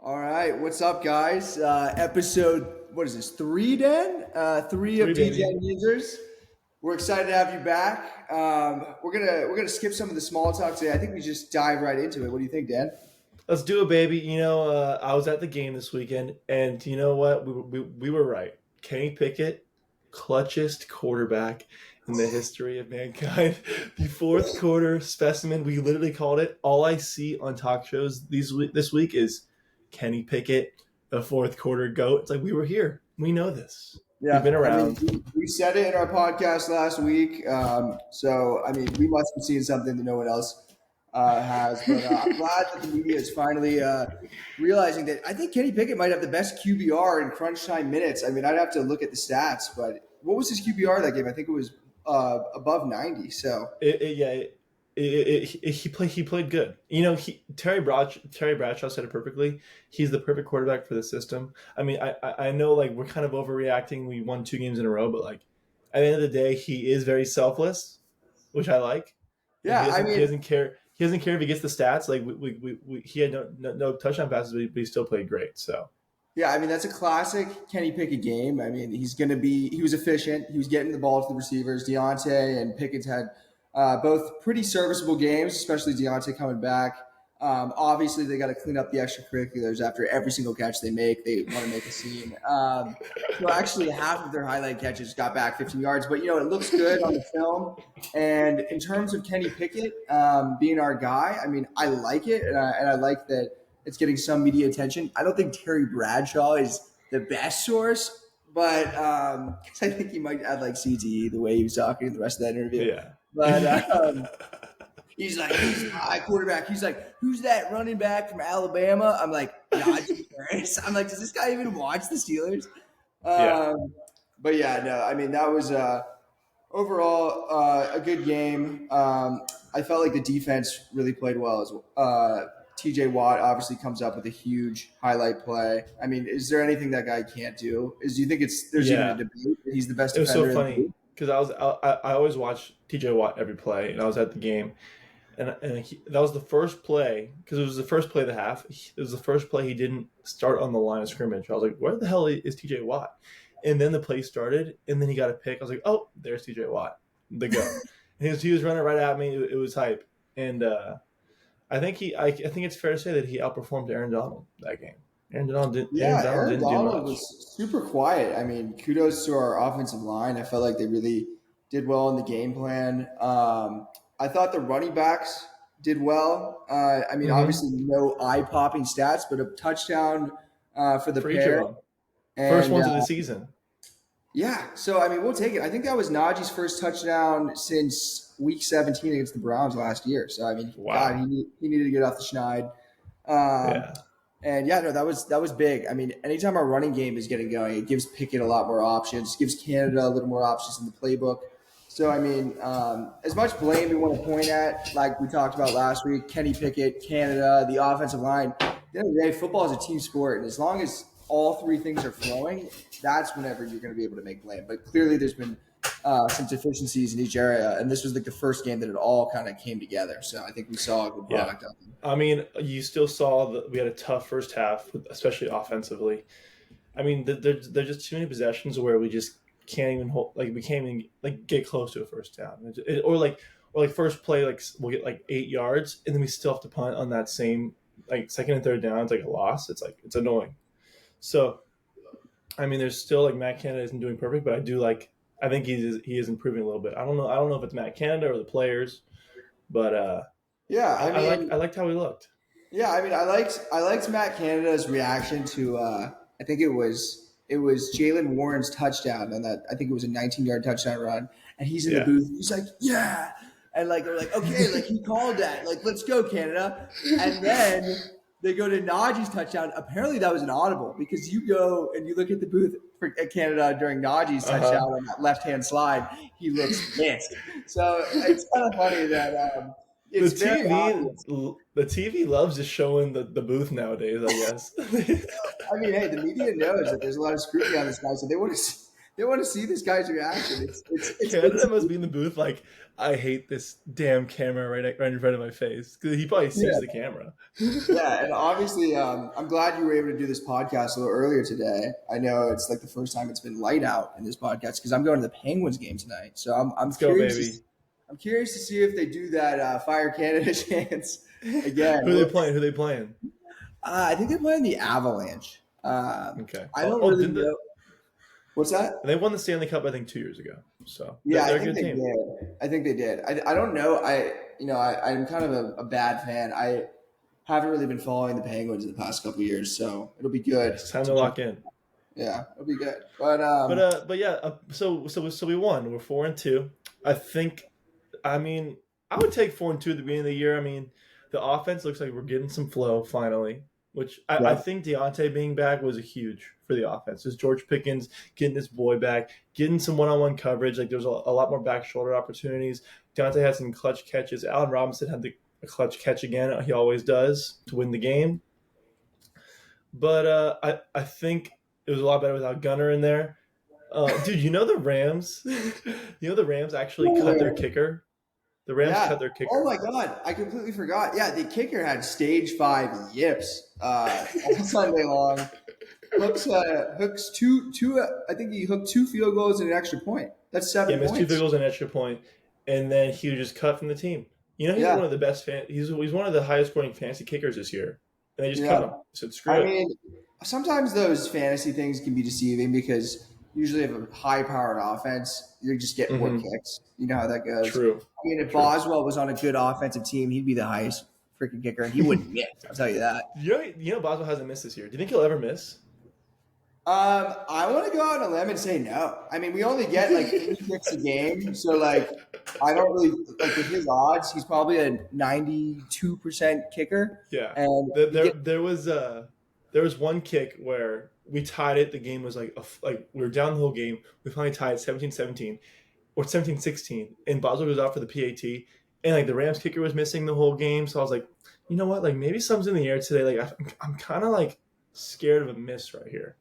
All right, what's up, guys? Episode, what is this? Three, Dan? Three of Three, baby. Degen Yinzers. We're excited to have you back. We're gonna skip some of the small talk today. I think we just dive right into it. What do you think, Dan? Let's do it, baby. I was at the game this weekend, and you know what? We were right. Kenny Pickett, clutchest quarterback in the history of mankind. The fourth quarter specimen. We literally called it. All I see on talk shows this week is Kenny Pickett, the fourth quarter GOAT. It's like we were here. We know this. We've been Yeah, I mean, around. we said it in our podcast last week. So, I mean, we must be seeing something that no one else has. But I'm glad that the media is finally realizing that I think Kenny Pickett might have the best QBR in crunch time minutes. I mean, I'd have to look at the stats, but what was his QBR that game? I think it was above 90. So, Yeah, he played good. Terry Bradshaw said it perfectly. He's the perfect quarterback for the system. I mean, I know like we're kind of overreacting. We won 2 games in a row, but like at the end of the day, he is very selfless, which I like. Like yeah, I he mean, doesn't care. He doesn't care if he gets the stats. Like he had no touchdown passes, but he still played great. So yeah, I mean that's a classic Kenny Pickett game. I mean he was efficient. He was getting the ball to the receivers. Deontay and Pickett's had both pretty serviceable games, especially Deontay coming back. Obviously, they got to clean up the extracurriculars after every single catch they make. They want to make a scene. So actually, half of their highlight catches got back 15 yards, but it looks good on the film. And in terms of Kenny Pickett being our guy, I mean, I like it, and I like that it's getting some media attention. I don't think Terry Bradshaw is the best source, but 'cause I think he might add like CTE the way he was talking in the rest of that interview. yeah. But he's like, he's a high quarterback. He's like, who's that running back from Alabama? I'm like, Najee Harris. I'm like, does this guy even watch the Steelers? Yeah. But yeah, no, I mean, that was overall a good game. I felt like the defense really played well as well. TJ Watt obviously comes up with a huge highlight play. I mean, is there anything that guy can't do? Do you think there's even a Yeah. debate that he's the best It was defender so in the funny league? because I always watch TJ Watt every play, and I was at the game, and that was the first play because it was the first play of the half. It was the first play he didn't start on the line of scrimmage. I was like, where the hell is TJ Watt? And then the play started, and then he got a pick. I was like, oh, there's TJ Watt, the go. And he was running right at me. It was hype, and I think it's fair to say that he outperformed Aaron Donald that game. Aaron Yeah, Donald Aaron didn't do Donald much. was super quiet. I mean, kudos to our offensive line. I felt like they really did well in the game plan. I thought the running backs did well. I mean, Mm-hmm. obviously, no eye popping stats, but a touchdown for the For each of pair. them, first And ones of the season. yeah, so I mean, we'll take it. I think that was Najee's first touchdown since week 17 against the Browns last year. So, I mean, God, Wow. he needed to get off the schneid. Um, Yeah. and yeah, no, that was big. I mean, anytime our running game is getting going, it gives Pickett a lot more options, gives Canada a little more options in the playbook. So I mean, as much blame we want to point at, like we talked about last week, Kenny Pickett, Canada, the offensive line. At the end of the day, football is a team sport, and as long as all three things are flowing, that's whenever you're going to be able to make blame. But clearly, there's been some deficiencies in each area, and this was like the first game that it all kind of came together. So I think we saw a good Yeah. product out there. I mean, you still saw that we had a tough first half, especially offensively. I mean, there's just too many possessions where we just can't even hold, like we can't even like get close to a first down, or like first play like we'll get like 8 yards, and then we still have to punt on that same like second and third down. It's like a loss. It's like it's annoying. So I mean, there's still like Matt Canada isn't doing perfect, but I think he is improving a little bit. I don't know if it's Matt Canada or the players, but Yeah, I I mean, liked how he looked. yeah, I mean, I liked Matt Canada's reaction to I think it was Jalen Warren's touchdown, and that I think it was a 19-yard touchdown run, and he's in the Yeah. booth. He's like, yeah, and like they're like, okay, like he called that, like let's go Canada, and then they go to Najee's touchdown. Apparently, that was an audible because you go and you look at the booth for at Canada during Najee's Uh huh. touchdown on that left-hand slide. He looks pissed. So it's kind of funny that The it's very obvious. TV loves just showing the booth nowadays. I guess. I mean, hey, the media knows that there's a lot of scrutiny on this guy, so they want to They want to see this guy's reaction. Canada must be in the booth like, I hate this damn camera right in front of my face, because he probably sees the camera. Yeah, and obviously, I'm glad you were able to do this podcast a little earlier today. I know it's like the first time it's been light out in this podcast because I'm going to the Penguins game tonight. So I'm Let's go, curious. baby. I'm curious to see if they do that Fire Canada chance again. Who are they playing? I think they're playing the Avalanche. Okay. I don't really know. What's that? They won the Stanley Cup, I think, 2 years ago. So yeah, they're I think a good team. did. I think they did. I don't know. I'm kind of a bad fan. I haven't really been following the Penguins in the past couple of years, so it'll be good. It's time to lock in. Yeah, it'll be good. So we won. We're 4-2. I would take 4-2 at the beginning of the year. I mean, the offense looks like we're getting some flow finally, which I think Deontay being back was huge for the offense. Just George Pickens getting this boy back, getting some one-on-one coverage. Like there's a lot more back shoulder opportunities. Deontay had some clutch catches. Allen Robinson had a clutch catch again. He always does to win the game. But I think it was a lot better without Gunner in there. Dude, the Rams? The Rams actually cut their kicker. The Rams cut their kicker. Oh my God, I completely forgot. Yeah, the kicker had stage 5 yips all Sunday long. Hooks two. I think he hooked 2 field goals and an extra point. That's 7 points. Yeah, missed 2 field goals and an extra point, and then he was just cut from the team. He's one of the best he's one of the highest scoring fantasy kickers this year, and they just cut him. So screw it. I mean, sometimes those fantasy things can be deceiving because usually if a high-powered offense, you're just getting more kicks. You know how that goes. True. I mean, if Boswell was on a good offensive team, he'd be the highest freaking kicker, and he wouldn't miss. I'll tell you that. Boswell hasn't missed this year. Do you think he'll ever miss? I want to go out on a limb and say no. I mean, we only get like 3 kicks a game, so like I don't really like with his odds. He's probably a 92% kicker. Yeah, and there was one kick where we tied it. The game was like we were down the whole game. We finally tied 17-17 or 17-16, and Boswell goes out for the PAT, and like the Rams kicker was missing the whole game. So I was like, you know what? Like maybe something's in the air today. Like I'm kind of like scared of a miss right here.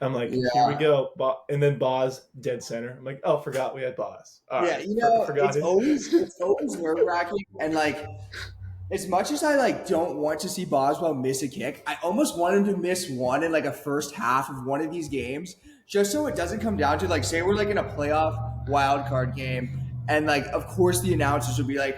I'm like, here we go. And then Boz, dead center. I'm like, oh, forgot we had Boz. It's always nerve-wracking. And, like, as much as I, like, don't want to see Boswell miss a kick, I almost want him to miss one in, like, a first half of one of these games just so it doesn't come down to, like, say we're, like, in a playoff wild card game. And, like, of course the announcers will be like,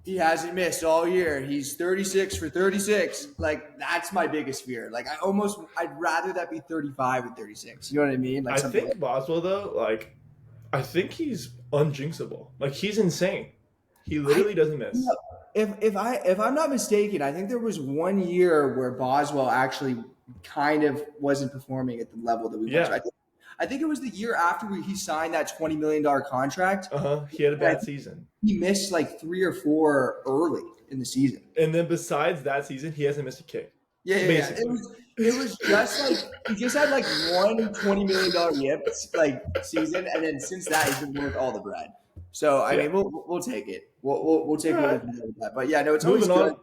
he hasn't missed all year. He's 36 for 36. Like, that's my biggest fear. Like, I'd rather that be 35 and 36. You know what I mean? Like, I think Boswell, though, like, I think he's unjinxable. Like, he's insane. He literally doesn't miss. If I'm not mistaken, I think there was 1 year where Boswell actually kind of wasn't performing at the level that we want to. I think it was the year after he signed that $20 million contract. He had a bad season. He missed like 3 or 4 early in the season. And then besides that season, he hasn't missed a kick. Yeah. It was just like he just had like one $20 million yips like season, and then since that he's been worth all the bread. So I mean, we'll take it. We'll take it with that. But yeah, no, it's always good.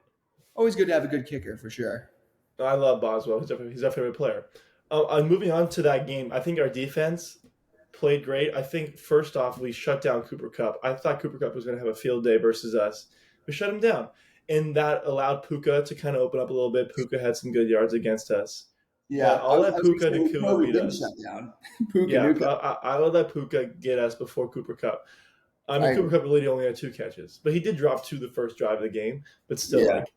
Always good to have a good kicker for sure. I love Boswell. He's our favorite player. Moving on to that game, I think our defense played great. I think first off, we shut down Cooper Kupp. I thought Cooper Kupp was going to have a field day versus us. We shut him down, and that allowed Puka to kind of open up a little bit. Puka had some good yards against us. Yeah, I'll let Puka Nacua beat us. I'll let Puka get us before Cooper Kupp. I mean, Cooper Kupp really only had 2 catches, but he did drop 2 the first drive of the game. But still, like.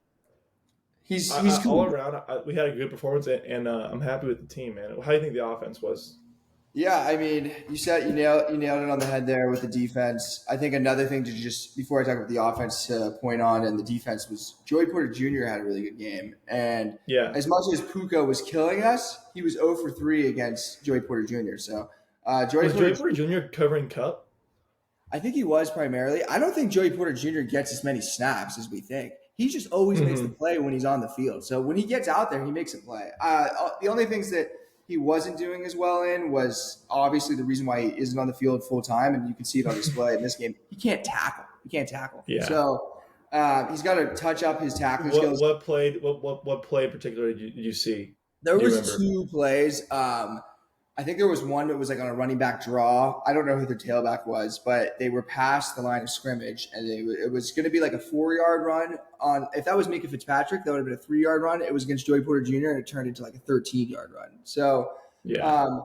He's cool. All around. We had a good performance, and I'm happy with the team, man. How do you think the offense was? Yeah, I mean, you nailed it on the head there with the defense. I think another thing to just before I talk about the offense to point on and the defense was Joey Porter Jr. had a really good game, and as much as Puka was killing us, he was 0 for 3 against Joey Porter Jr. So Joey Porter Jr. covering Kupp? I think he was primarily. I don't think Joey Porter Jr. gets as many snaps as we think. He just always makes the play when he's on the field. So when he gets out there, he makes a play. The only things that he wasn't doing as well in was obviously the reason why he isn't on the field full time, and you can see it on display in this game. He can't tackle. Yeah. So he's got to touch up his tackling skills. What play in particular did you see? There was 2 plays. I I think there was one that was like on a running back draw. I don't know who the tailback was, but they were past the line of scrimmage, and it was going to be like a 4-yard run. On if that was Minkah Fitzpatrick, that would have been a 3-yard run. It was against Joey Porter Jr. and it turned into like a 13-yard run. So, Yeah.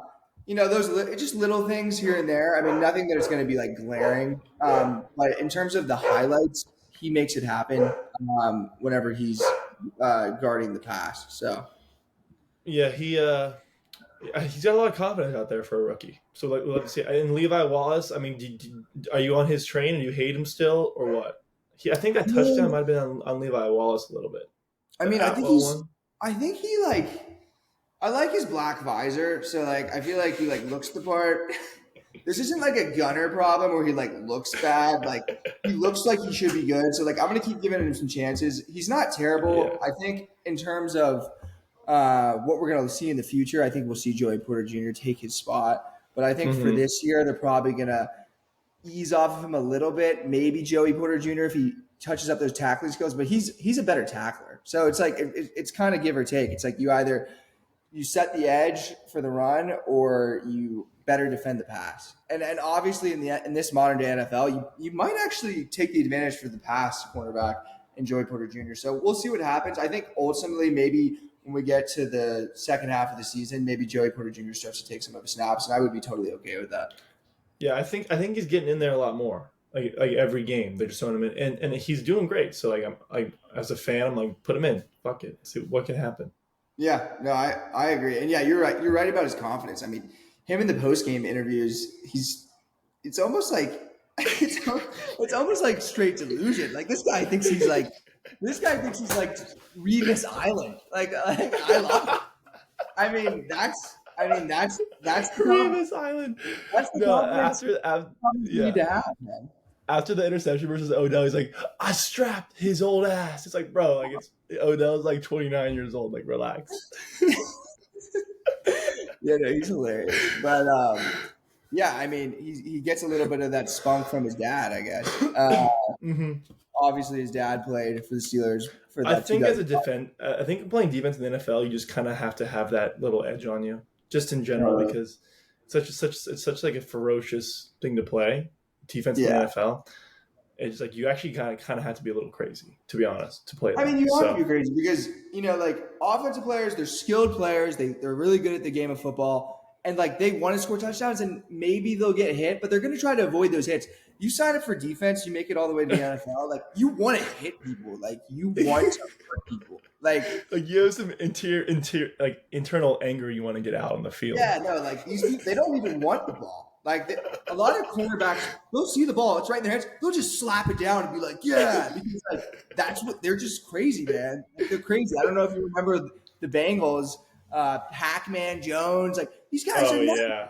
those just little things here and there. I mean, nothing that is going to be like glaring. But in terms of the highlights, he makes it happen whenever he's guarding the pass. So. Yeah, he's got a lot of confidence out there for a rookie. So let's see. And Levi Wallace, I mean, are you on his train and you hate him still, or what? I think that touchdown might have been on Levi Wallace a little bit. I mean, I like his black visor. So like, I feel like he like looks the part. This isn't like a gunner problem where he like looks bad. Like he looks like he should be good. So like, I'm gonna keep giving him some chances. He's not terrible. Yeah. I think in terms of what we're going to see in the future, I think we'll see Joey Porter Jr. take his spot. But I think for this year, they're probably going to ease off of him a little bit. Maybe Joey Porter Jr. if he touches up those tackling skills, but he's a better tackler. So it's like it's kind of give or take. It's like you set the edge for the run, or you better defend the pass. And obviously in this modern day NFL, you might actually take the advantage for the pass cornerback and Joey Porter Jr. So we'll see what happens. I think ultimately maybe when we get to the second half of the season, maybe Joey Porter Jr. starts to take some of his snaps, and I would be totally okay with that. Yeah, I think he's getting in there a lot more. Like every game, they're just throwing him in, and he's doing great. So I'm as a fan, I'm like, put him in. Fuck it, see what can happen. Yeah, no, I agree, and yeah, you're right. You're right about his confidence. I mean, him in the post game interviews, it's almost like it's almost like straight delusion. Like this guy thinks he's like Revis Island. Like I love it. I mean that's Revis Island. That's the you need to have, man. After the interception versus Odell, he's like, I strapped his old ass. It's like, bro, like Odell's like 29 years old. Like, relax. Yeah, no, he's hilarious. But yeah, I mean, he gets a little bit of that spunk from his dad, I guess. Obviously, his dad played for the Steelers. I think as a I think playing defense in the NFL, you just kind of have to have that little edge on you, just in general, because it's such like a ferocious thing to play, defense in the NFL. It's like you actually kind of have to be a little crazy, to be honest, to play that. I mean, you want to be crazy because, like offensive players, they're skilled players. They're really good at the game of football. And like they want to score touchdowns and maybe they'll get hit, but they're going to try to avoid those hits. You sign up for defense, you make it all the way to the NFL. Like you want to hit people. Like you want to hurt people. Like you have some internal anger you want to get out on the field. Yeah, no, like these people, they don't even want the ball. Like a lot of cornerbacks, they'll see the ball, it's right in their hands, they'll just slap it down and be like, yeah, because like that's what they're just crazy, man. Like, they're crazy. I don't know if you remember the Bengals, Pac-Man Jones, like these guys are nuts. Yeah.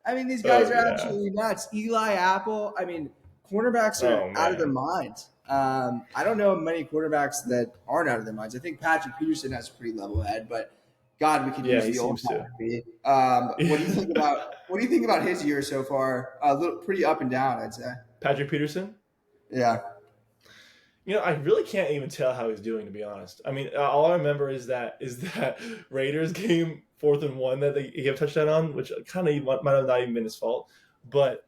I mean, these guys are absolutely nuts. Eli Apple, I mean, cornerbacks are out of their minds. I don't know many quarterbacks that aren't out of their minds. I think Patrick Peterson has a pretty level head, but God, we could use the old Patrick. What do you think about his year so far? A little pretty up and down, I'd say. Patrick Peterson? Yeah. I really can't even tell how he's doing, to be honest. I mean, all I remember is that Raiders game 4th and 1 that he gave a touchdown on, which kind of might have not even been his fault. But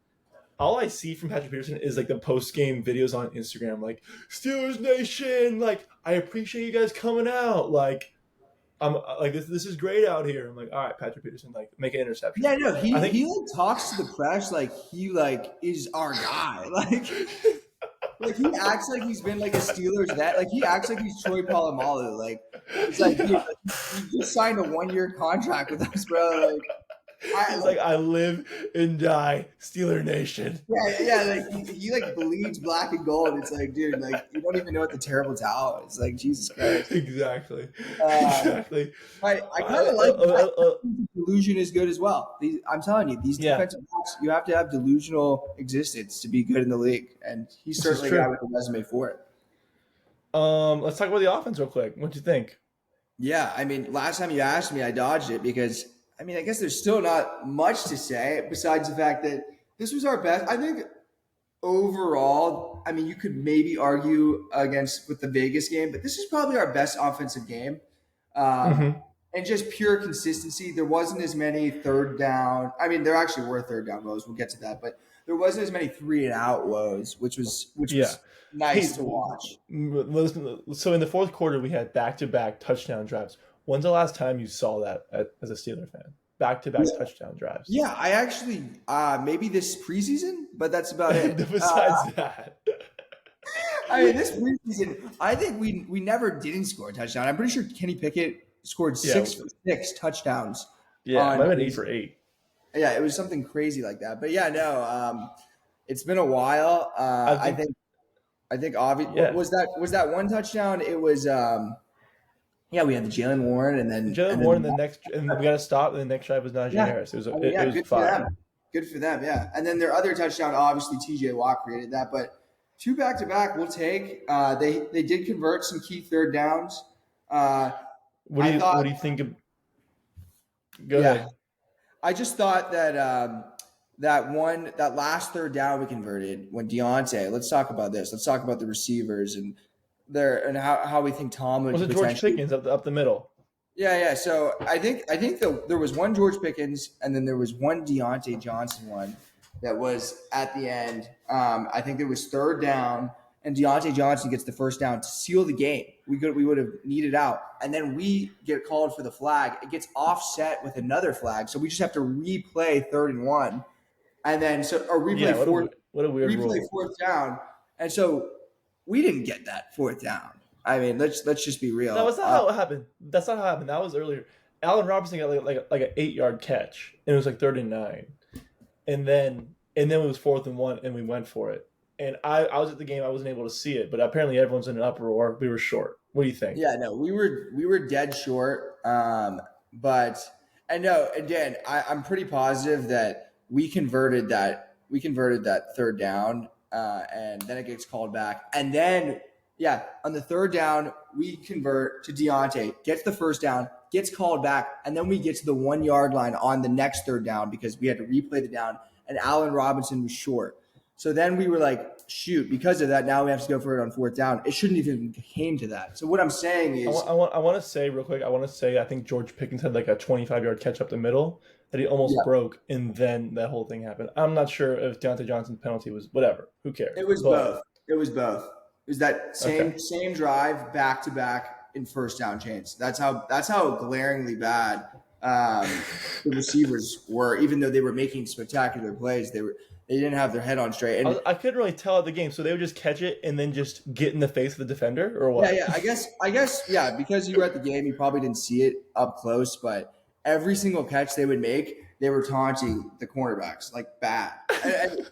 all I see from Patrick Peterson is like the post-game videos on Instagram, like Steelers Nation, like I appreciate you guys coming out, like I'm like this is great out here. I'm like, all right, Patrick Peterson, like make an interception. Yeah, no, he like talks to the press like he like is our guy, like he acts like he's been like a Steelers vet, like he acts like he's Troy Polamalu, like it's like dude, you just signed a 1-year contract with us, bro, like. I live and die Steeler Nation. Yeah, like he like bleeds black and gold. It's like, dude, like you don't even know what the terrible towel is. Like Jesus Christ. Exactly. Exactly. I kind of like that. Delusion is good as well. I'm telling you, these defensive backs, you have to have delusional existence to be good in the league, and he's certainly a guy with a resume for it. Let's talk about the offense real quick. What do you think? Yeah, I mean, last time you asked me, I dodged it because. I mean, I guess there's still not much to say besides the fact that this was our best. I think overall, I mean, you could maybe argue with the Vegas game, but this is probably our best offensive game. And and just pure consistency. There wasn't as many third down. I mean, there actually were third down woes. We'll get to that, but there wasn't as many 3-and-out woes, which Yeah. was Hey, nice to watch. listen, so in the fourth quarter, we had back-to-back touchdown drives. When's the last time you saw that as a Steeler fan? Back-to-back touchdown drives. Yeah, I actually maybe this preseason, but that's about it. Besides that, I mean, this preseason, I think we never didn't score a touchdown. I'm pretty sure Kenny Pickett scored yeah, 6 for 6 touchdowns. yeah, it might have been 8 for 8. Yeah, it was something crazy like that. But yeah, no, it's been a while. I think obviously Yeah, was that one touchdown? It was yeah, we had the Jalen Warren and then Jalen Warren. The next, and we got to stop. And the next drive was Najee yeah, Harris. It was I mean, yeah, it was good for fire. them. Good for them, yeah. And then their other touchdown, obviously TJ Watt created that, but 2 back-to-back we'll take. They did convert some key third downs. What do you think of? Go ahead. I just thought that that last third down we converted when Deontay. Let's talk about this. Let's talk about the receivers and how we think Tomlin Was it George Pickens up the middle? Yeah. So I think there was one George Pickens and then there was one Deontay Johnson one that was at the end. I think it was third down. And Deontay Johnson gets the first down to seal the game. We would have needed out. And then we get called for the flag. It gets offset with another flag. So we just have to replay 3rd and 1. And then replay fourth down. And so we didn't get that 4th down. I mean, let's just be real. That was not how it happened. That's not how it happened. That was earlier. Allen Robinson got like an 8-yard catch. And it was like 3rd and 9. And then it was 4th and 1 and we went for it. And I was at the game. I wasn't able to see it, but apparently everyone's in an uproar. We were short. What do you think? Yeah, no, we were dead short. But no, again, I'm pretty positive that we converted that 3rd down, and then it gets called back. And then, yeah, on the 3rd down, we convert to Deontay, gets the first down, gets called back, and then we get to the 1-yard line on the next 3rd down because we had to replay the down, and Allen Robinson was short. So then we were like, shoot, because of that, now we have to go for it on 4th down. It shouldn't even came to that. So what I'm saying is, I want to say real quick. I think George Pickens had like a 25-yard catch up the middle that he almost broke, and then that whole thing happened. I'm not sure if Deontay Johnson's penalty was whatever. Who cares? It was both. It was that same drive back to back in first down chains. That's how glaringly bad the receivers were. Even though they were making spectacular plays, they didn't have their head on straight. And I couldn't really tell at the game, so they would just catch it and then just get in the face of the defender, or what? Yeah. I guess, yeah. Because you were at the game, you probably didn't see it up close, but every single catch they would make, they were taunting the cornerbacks like bad.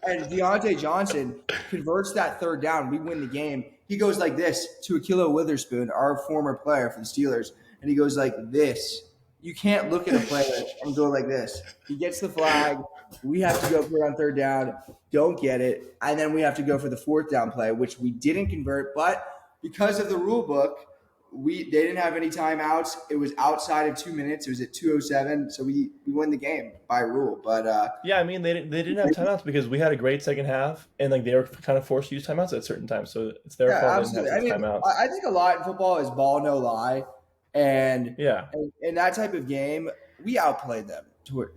And Deontay Johnson converts that 3rd down. We win the game. He goes like this to Ahkello Witherspoon, our former player for the Steelers, and he goes like this. You can't look at a player and go like this. He gets the flag. We have to go for it on 3rd down. Don't get it. And then we have to go for the 4th down play, which we didn't convert. But because of the rule book, they didn't have any timeouts. It was outside of 2 minutes. It was at 2:07. So we win the game by rule. But yeah, I mean they didn't have timeouts because we had a great second half, and like they were kind of forced to use timeouts at certain times. So it's their fault they didn't have timeouts. I think a lot in football is ball no lie, and yeah, in that type of game, we outplayed them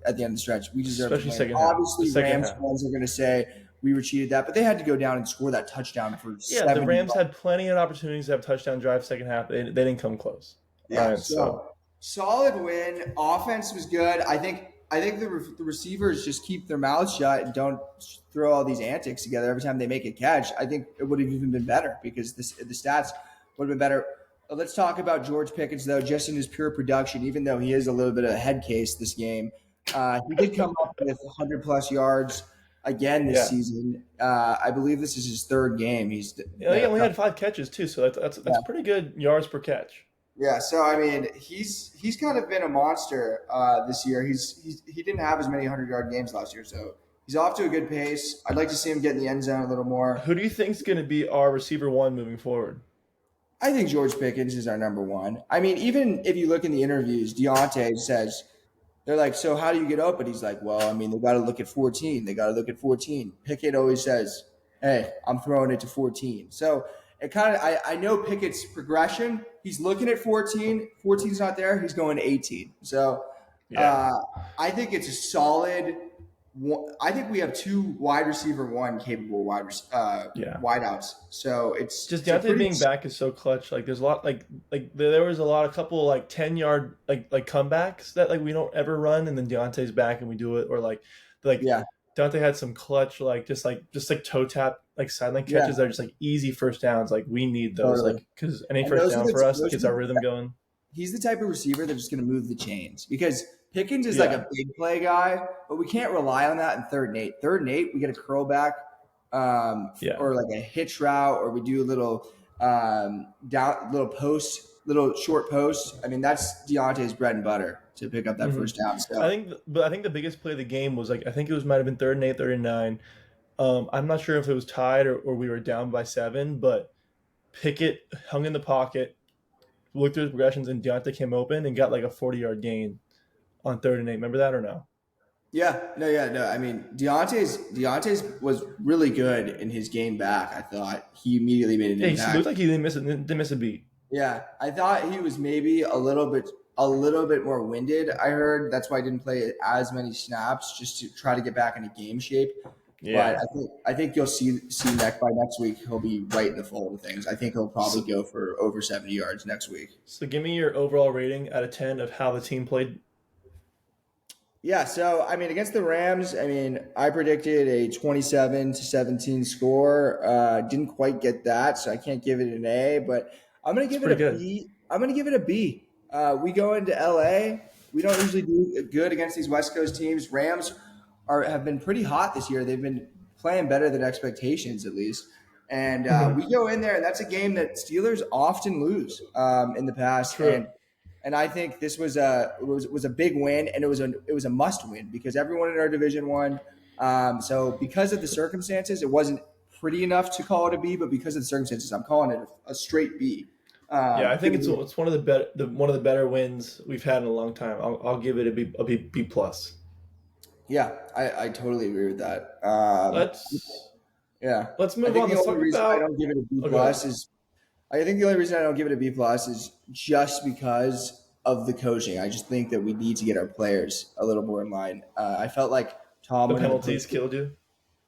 at the end of the stretch. We deserve especially to second win. half. Obviously, Rams fans are going to say we were cheated that, but they had to go down and score that touchdown for 70. The Rams had plenty of opportunities to have touchdown drive second half. They didn't come close. Yeah, so solid win. Offense was good. I think the receivers just keep their mouths shut and don't throw all these antics together every time they make a catch. I think it would have even been better because the stats would have been better. Let's talk about George Pickens, though, just in his pure production, even though he is a little bit of a head case this game. He did come up with 100-plus yards again this season. I believe this is his 3rd game. He only had 5 catches, too, so that's pretty good yards per catch. Yeah, so, I mean, he's kind of been a monster this year. He didn't have as many 100-yard games last year, so he's off to a good pace. I'd like to see him get in the end zone a little more. Who do you think is going to be our receiver 1 moving forward? I think George Pickens is our number 1. I mean, even if you look in the interviews, Deontay says, they're like, so how do you get open? He's like, well, I mean, they got to look at 14. Pickett always says, hey, I'm throwing it to 14. So it kind of I know Pickett's progression. He's looking at 14. 14's not there. He's going to 18. So Yeah. I think it's a solid. I think we have two wide receiver one capable Yeah. wideouts. So Just it's a Deontay pretty being back is so clutch. Like there's a lot like there was a couple like 10-yard like comebacks that like we don't ever run, and then Deontay's back and we do it, or like yeah Deontay had some clutch just toe tap like sideline yeah catches that are just like easy first downs. Like we need those, totally. like because any And first those are down the for us those gets are our the rhythm going. he's the type of receiver that's just going to move the chains because Pickens is like Yeah. a big play guy, but we can't rely on that in 3rd and 8. 3rd and 8, we get a curl back Yeah. or like a hitch route, or we do a little little short post. I mean, that's Deontay's bread and butter to pick up that Mhm. first down. So I think the biggest play of the game was like I think it was might have been 3rd and 8, 3rd and 9. I'm not sure if it was tied or we were down by 7, but Pickett hung in the pocket, looked through his progressions, and Deontay came open and got like a 40-yard gain on 3rd and 8. Remember that or no? no. I mean, Deontay's was really good in his game back. I thought he immediately made an Yeah, he impact. looked like he didn't miss a beat. Yeah, I thought he was maybe a little bit more winded. I heard that's why I didn't play as many snaps, just to try to get back into game shape. Yeah. But I think you'll see by next week he'll be right in the fold of things. I think he'll probably go for over 70 yards next week. So give me your overall rating out of 10 of how the team played. Yeah, so I mean, against the Rams, I mean, I predicted a 27-17 score. Didn't quite get that, so I can't give it an A, but I'm gonna give it a pretty B. I'm gonna give it a B. We go into LA. We don't usually do good against these West Coast teams. Rams have been pretty hot this year. They've been playing better than expectations, at least. And we go in there, and that's a game that Steelers often lose in the past. True. And I think this was a big win, and it was a must win because everyone in our division won. So because of the circumstances, it wasn't pretty enough to call it a B, but because of the circumstances, I'm calling it a straight B. Yeah, I think it's one of the better wins we've had in a long time. I'll give it a B plus. Yeah, I totally agree with that. Let's move on. Let's talk about. I don't give it a B plus is. I think the only reason I don't give it a B plus is just because of the coaching. I just think that we need to get our players a little more in line. I felt like Tomlin. The penalties killed you.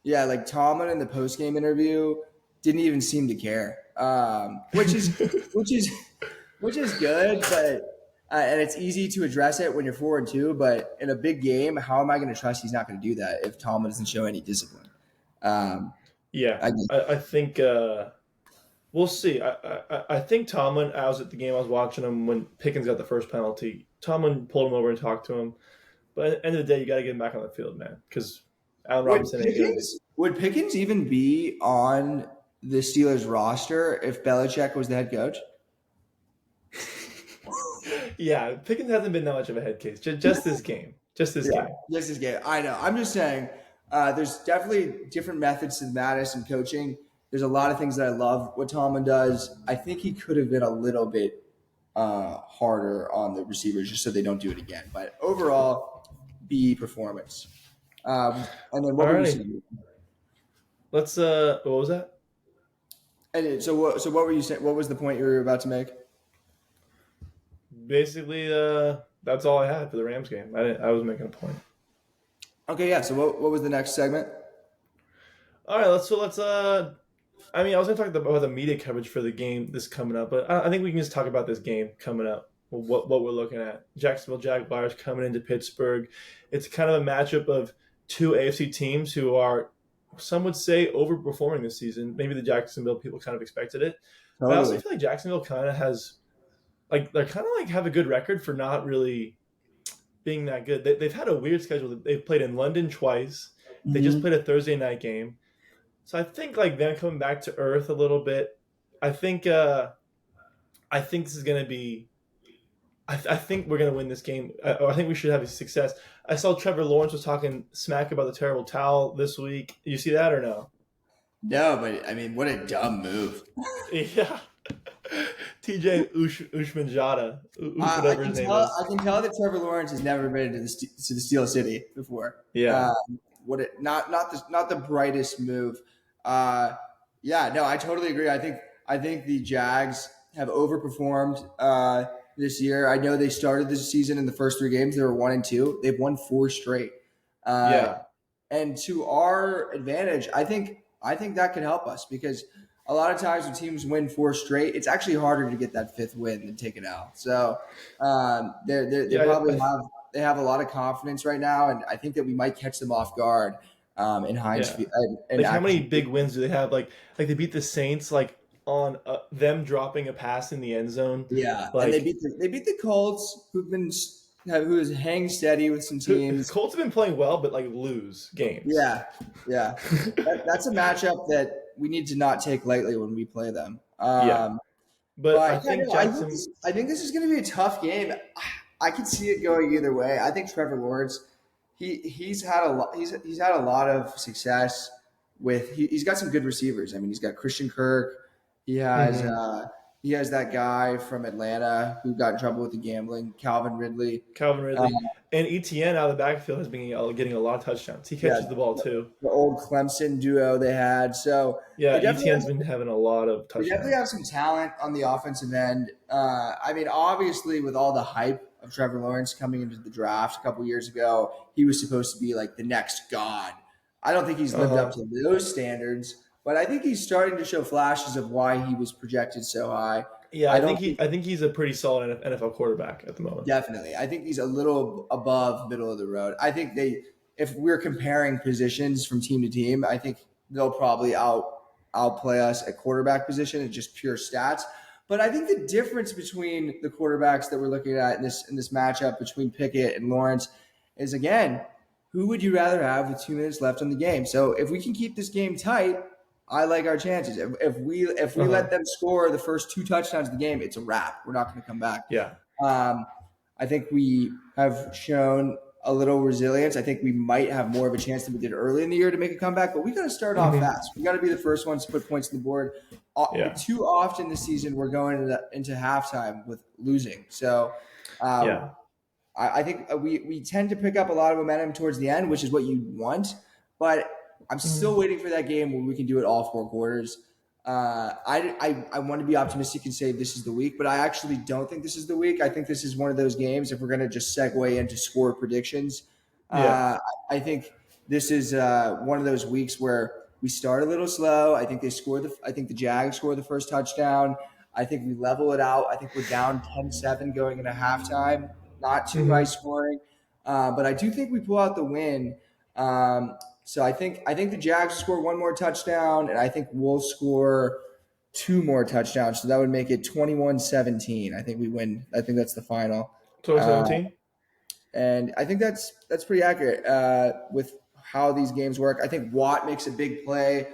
Yeah, like Tomlin in the post game interview didn't even seem to care, which is good, but and it's easy to address it when you're 4-2. But in a big game, how am I going to trust he's not going to do that if Tomlin doesn't show any discipline? I think. We'll see. I think Tomlin, I was at the game, I was watching him when Pickens got the first penalty. Tomlin pulled him over and talked to him. But at the end of the day, you got to get him back on the field, man. Because Allen Robinson ain't good. Would Pickens even be on the Steelers roster if Belichick was the head coach? Yeah, Pickens hasn't been that much of a head case. Just this game. Just this game. Just this game. I know. I'm just saying there's definitely different methods to the madness in coaching. There's a lot of things that I love what Tomlin does. I think he could have been a little bit harder on the receivers just so they don't do it again. But overall, B performance. And then what were you saying? Let's what was that? And so what were you saying? What was the point you were about to make? Basically, that's all I had for the Rams game. I was making a point. Okay, yeah. So what was the next segment? All right, let's I mean, I was going to talk about the media coverage for the game this coming up, but I think we can just talk about this game coming up, what we're looking at. Jacksonville Jaguars coming into Pittsburgh. It's kind of a matchup of two AFC teams who are, some would say, overperforming this season. Maybe the Jacksonville people kind of expected it. Totally. But I also feel like Jacksonville kind of has, like, they're kind of like have a good record for not really being that good. They've had a weird schedule. They've played in London twice. Mm-hmm. They just played a Thursday night game. So I think like them coming back to earth a little bit. I think this is going to be. I think we're going to win this game. I think we should have a success. I saw Trevor Lawrence was talking smack about the terrible towel this week. You see that or no? No, but I mean, what a dumb move. Yeah. TJ Ushmanjada, whatever his name is. I can tell that Trevor Lawrence has never been to the Steel City before. Yeah. Not the brightest move. I totally agree. I I think the Jags have overperformed this year. I know they started this season in the first 3 games. They were 1-2. They've won 4 straight. Uh, Yeah. and to our advantage, I think that could help us because a lot of times when teams win 4 straight, it's actually harder to get that fifth win than take it out. So they Yeah. probably have a lot of confidence right now, and I think that we might catch them off guard in Heinz Yeah. Field. And Like how many actually, big wins do they have? Like they beat the Saints like on them dropping a pass in the end zone. yeah, and they Like beat the Colts, who is hang steady with some teams. Colts have been playing well, but like lose games. Yeah, yeah, that's a matchup that we need to not take lightly when we play them. Yeah. But I But yeah, think no, Jackson. I think this is going to be a tough game. I can see it going either way. I think Trevor Lawrence, he's had a lot. He's had a lot of success with. He's got some good receivers. I mean, he's got Christian Kirk. He has Mhm. he has that guy from Atlanta who got in trouble with the gambling, Calvin Ridley. Calvin Uh, Ridley and ETN out of the backfield has been getting a lot of touchdowns. He yeah, catches the ball too. the old Clemson duo they had. So Yeah, they definitely ETN's been having a lot of They definitely have touchdowns. some talent on the offensive end. I mean, obviously, with all the hype of Trevor Lawrence coming into the draft a couple years ago, he was supposed to be like the next god. I don't think he's lived up Uh-huh. to those standards, but I think he's starting to show flashes of why he was projected so high. Yeah, I don't think I think he's a pretty solid NFL quarterback at the moment. Definitely. I think he's a little above middle of the road. I think if we're comparing positions from team to team, I think they'll probably outplay us at quarterback position and just pure stats. But I think the difference between the quarterbacks that we're looking at in this matchup between Pickett and Lawrence is, again, who would you rather have with 2 minutes left on the game? So if we can keep this game tight, I like our chances. If we Uh-huh. let them score the first 2 touchdowns of the game, it's a wrap. We're not going to come back. Yeah. Um, I think we have shown a little resilience. I think we might have more of a chance than we did early in the year to make a comeback, but we got to start off Mhm. fast. We got to be the first ones to put points on the board. Yeah. Too often this season, we're going into halftime with losing. So Yeah. I think we tend to pick up a lot of momentum towards the end, which is what you want. But I'm still Mhm. waiting for that game where we can do it all 4 quarters. I want to be optimistic and say this is the week, but I actually don't think this is the week. I think this is one of those games. If we're going to just segue into score predictions, Yeah. I think this is one of those weeks where we start a little slow. I think I think the Jags score the first touchdown. I think we level it out. I think we're down 10-7 going into halftime. Not too high Mhm. scoring, but I do think we pull out the win. So I think the Jags score one more touchdown, and I think we'll score 2 more touchdowns. So that would make it 21-17. I think we win. I think that's the final. Uh, 2017. and I think that's pretty accurate with how these games work. I think Watt makes a big play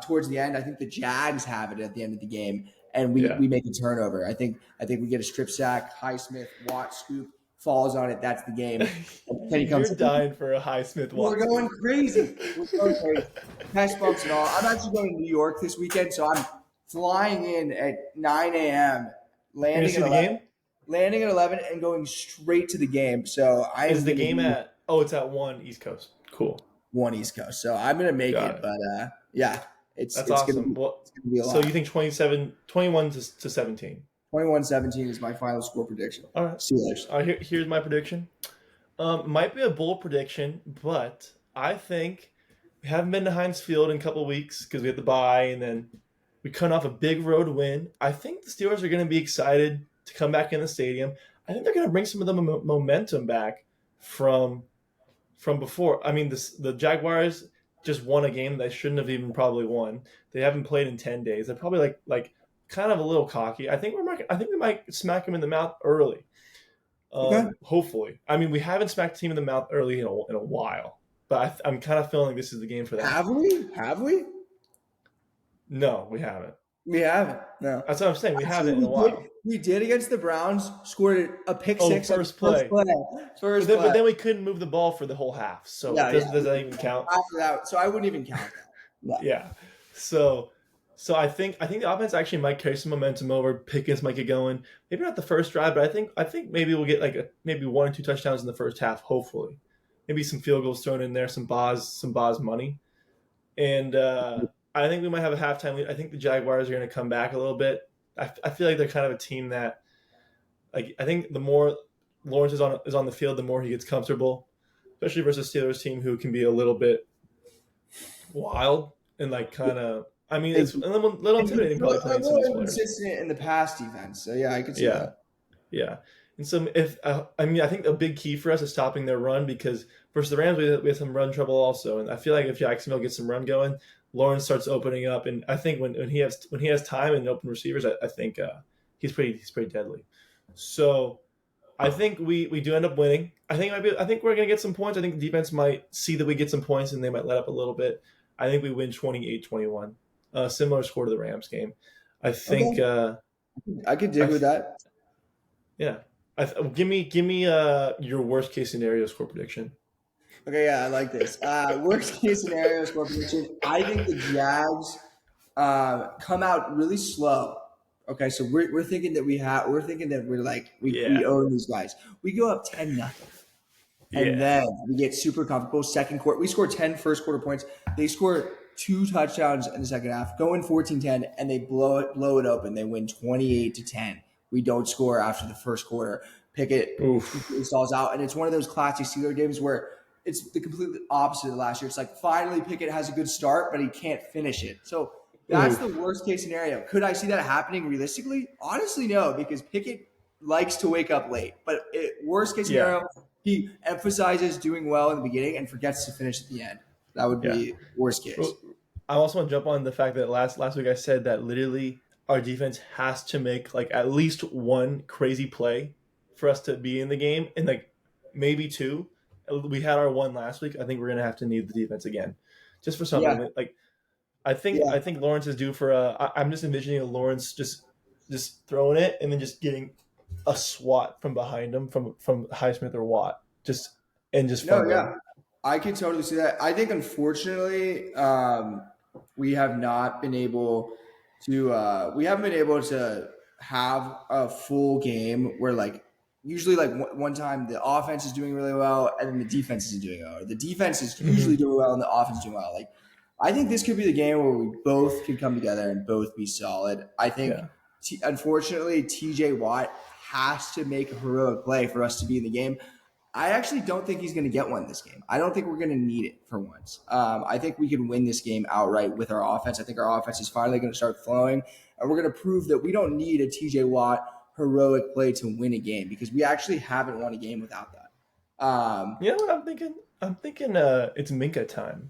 towards the end. I think the Jags have it at the end of the game, and we, Yeah. we make a turnover. I think we get a strip sack, Highsmith, Watt scoop, falls on it. That's the game. And Kenny You're comes. dying for a Highsmith We're Watson. going crazy. We're going crazy. Test bumps and all. I'm actually going to New York this weekend, so I'm flying in at 9 a.m., You're gonna landing see at the 11, game? landing at 11, and going straight to the game. So I Is am the going to game be at? Oh, it's at 1 East Coast. Cool. one East Coast. So I'm going to make Got it. it. But yeah, it's That's it's going to awesome. be Well, it's going to be a so lot. you think 21 to 17? 21-17 is my final score prediction. All right. Steelers. Here's my prediction. Might be a bold prediction, but I think we haven't been to Heinz Field in a couple of weeks because we had the bye, and then we cut off a big road win. I think the Steelers are going to be excited to come back in the stadium. I think they're going to bring some of the momentum back from before. I mean, the Jaguars just won a game they shouldn't have even probably won. They haven't played in 10 days. They're probably like kind of a little cocky. I think we might smack them in the mouth early. Okay. Hopefully. I mean, we haven't smacked a team in the mouth early in a while, but I'm kind of feeling this is the game for that. Have we? Have we? No, we haven't. We haven't. No. That's what I'm saying. We haven't in a Actually, while. we did against the Browns. Scored a pick Oh, six. on first the play. First But play. then we couldn't move the ball for the whole half. So Yeah, does that even count? After that, so I wouldn't even count that. No. Yeah. So I think the offense actually might carry some momentum over. Pickens might get going. Maybe not the first drive, but I think maybe we'll get maybe 1 or 2 touchdowns in the first half. Hopefully, maybe some field goals thrown in there, some Boz money, and I think we might have a halftime lead. I think the Jaguars are going to come back a little bit. I feel like they're kind of a team that, like, I think the more Lawrence is on the field, the more he gets comfortable, especially versus Steelers team who can be a little bit wild and like kind of. I mean, it's a little intimidating probably A playing some of these little players. inconsistent in the pass defense. So yeah, I could see Yeah, that. yeah. And so if I mean, I think a big key for us is stopping their run because versus the Rams we have some run trouble also, and I feel like if Jacksonville gets some run going, Lawrence starts opening up, and I think when he has time and open receivers, I think he's pretty deadly. So I think we do end up winning. I think we're gonna get some points. I think the defense might see that we get some points and they might let up a little bit. I think we win 28-21. Similar score to the Rams game. I think. Okay. I could dig with that. Yeah. Give me your worst case scenario score prediction. Okay, yeah, I like this. Worst case scenario score prediction. I think the Jags come out really slow. Okay, so we're thinking that we own these guys. We go up 10-0. And then we get super comfortable. Second quarter, we score 10 first quarter points. They score 2 touchdowns in the second half, go in 14-10, and they blow it open. They win 28-10. We don't score after the first quarter. Pickett stalls out, and it's one of those classic Steelers games where it's the completely opposite of last year. It's like finally Pickett has a good start, but he can't finish it. So that's the worst case scenario. Could I see that happening realistically? Honestly, no, because Pickett likes to wake up late. But worst case scenario, he emphasizes doing well in the beginning and forgets to finish at the end. That would be worst case. I also want to jump on the fact that last week I said that literally our defense has to make like at least one crazy play for us to be in the game, and like maybe 2. We had our one last week. I think we're gonna have to need the defense again, just for something. Yeah. Like I think Lawrence is due for I'm just envisioning a Lawrence just throwing it and then just getting a swat from behind him from Highsmith or Watt. I can totally see that. I think unfortunately we have not been able to we haven't been able to have a full game where like usually like one time the offense is doing really well and then the defense isn't doing well. The defense is usually doing well and the offense is doing well. Like I think this could be the game where we both can come together and both be solid. I think unfortunately TJ Watt has to make a heroic play for us to be in the game. I actually don't think he's going to get one this game. I don't think we're going to need it for once. I think we can win this game outright with our offense. I think our offense is finally going to start flowing, and we're going to prove that we don't need a TJ Watt heroic play to win a game because we actually haven't won a game without that. You know what I'm thinking? I'm thinking it's Minkah time.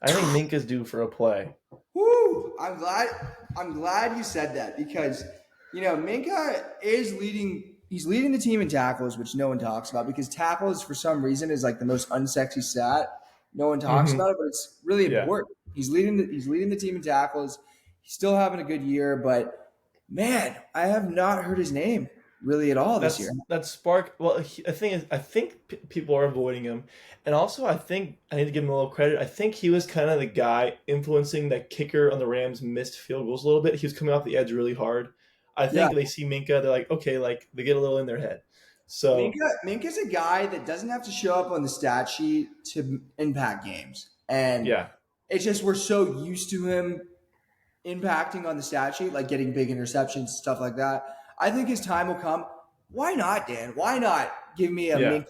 I think Minkah's due for a play. Woo! I'm glad you said that because Minkah is leading. He's leading the team in tackles, which no one talks about because tackles, for some reason, is like the most unsexy stat. No one talks about it, but it's really important. He's leading the team in tackles. He's still having a good year, but man, I have not heard his name really at all this year. That spark. Well, the thing is, I think people are avoiding him, and also I think I need to give him a little credit. I think he was kind of the guy influencing that kicker on the Rams missed field goals a little bit. He was coming off the edge really hard. I think they see Minkah, they're like, okay, like they get a little in their head. So Minkah's a guy that doesn't have to show up on the stat sheet to impact games. And it's just we're so used to him impacting on the stat sheet, like getting big interceptions, stuff like that. I think his time will come. Why not, Dan? Why not give me a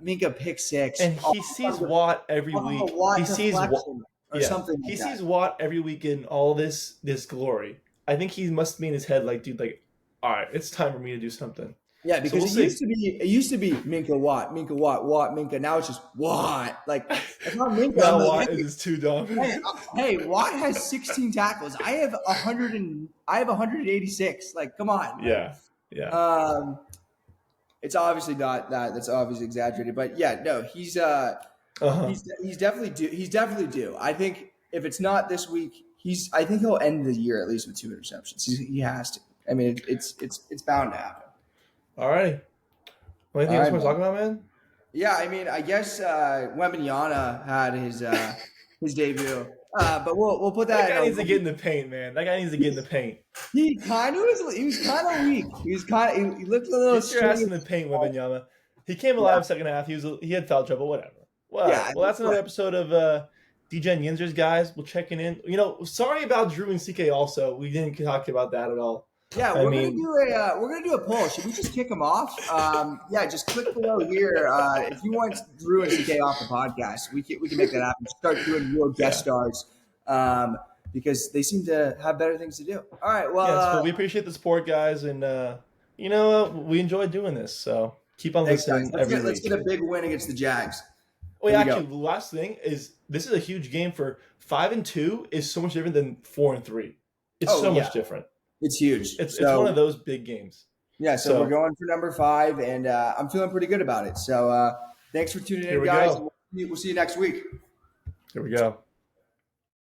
Minkah pick 6? And he sees Watt every week. He sees something. He sees Watt every week in all this glory. I think he must be in his head like, dude, like, all right, it's time for me to do something. Yeah, because it used to be Minkah Watt, Minkah. Now it's just Watt. Like it's not Minkah. Now Watt is too dumb. Hey, Watt has 16 tackles. I have 186. Like, come on. Yeah. It's obviously not that. That's obviously exaggerated, but he's definitely due. He's definitely due. I think if it's not this week. I think he'll end the year at least with 2 interceptions. He has to. I mean, it's bound to happen. All right. Anything else you want to talk about, man? Yeah, I mean, I guess Wembanyama had his debut, but we'll put that. That guy needs to get in the paint, man. That guy needs to get in the paint. He was kind of weak. He looked a little. Get your ass in the paint, Wembanyama. He came alive second half. He had foul trouble. Whatever. Well, that's another episode of Degen Yinzers guys. We'll checking in. Sorry about Drew and CK. Also, we didn't talk about that at all. Yeah, I we're gonna mean, do a poll. Should we just kick them off? Yeah, just click below here if you want Drew and CK off the podcast. We can make that happen. Start doing real guest stars because they seem to have better things to do. All right, well, yes, but we appreciate the support, guys, and we enjoy doing this. So keep on thanks, guys. listening every week. Let's get a big win against the Jags. Wait, actually, the last thing is this is a huge game for 5-2 is so much different than 4-3. It's so much different. It's huge. It's one of those big games. Yeah, so we're going for number 5, and I'm feeling pretty good about it. So thanks for tuning in, guys. We'll see you next week. Here we go.